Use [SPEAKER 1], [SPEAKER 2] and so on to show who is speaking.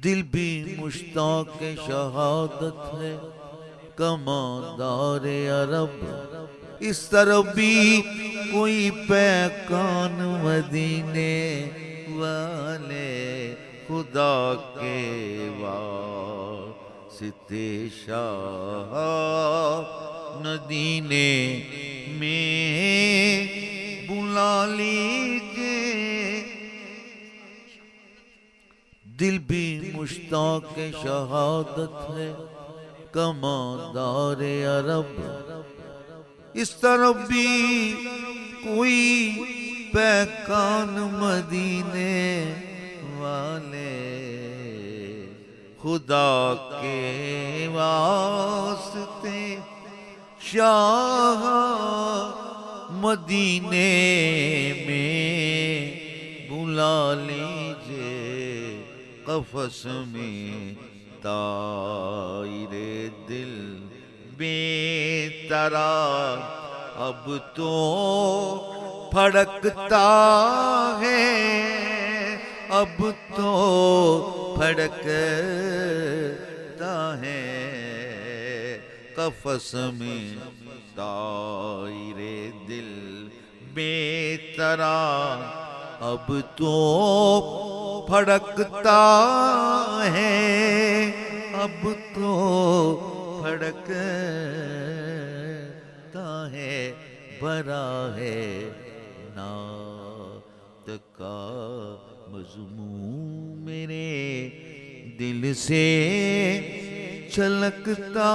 [SPEAKER 1] दिल भी मुश्ताक शहादत है, कमादार अरब। इस तरफ भी कोई पैकान मदीने वाले खुदा के वास्ते शाह नदीने में बुला लीजिए। दिल भी मुश्ताक शहादत है, कमादार अरब। इस तरफ भी कोई पैकान मदीने वाले खुदा के वास्ते शाह मदीने में बुला लीजिए। कफस में तायरे दिल बेतरार अब तो फड़कता है, अब तो फड़कता है। कफस में तायरे दिल बेतरार अब तो फड़कता है, अब तो फड़कता है। भरा है नात का मज़मून मेरे दिल से छलकता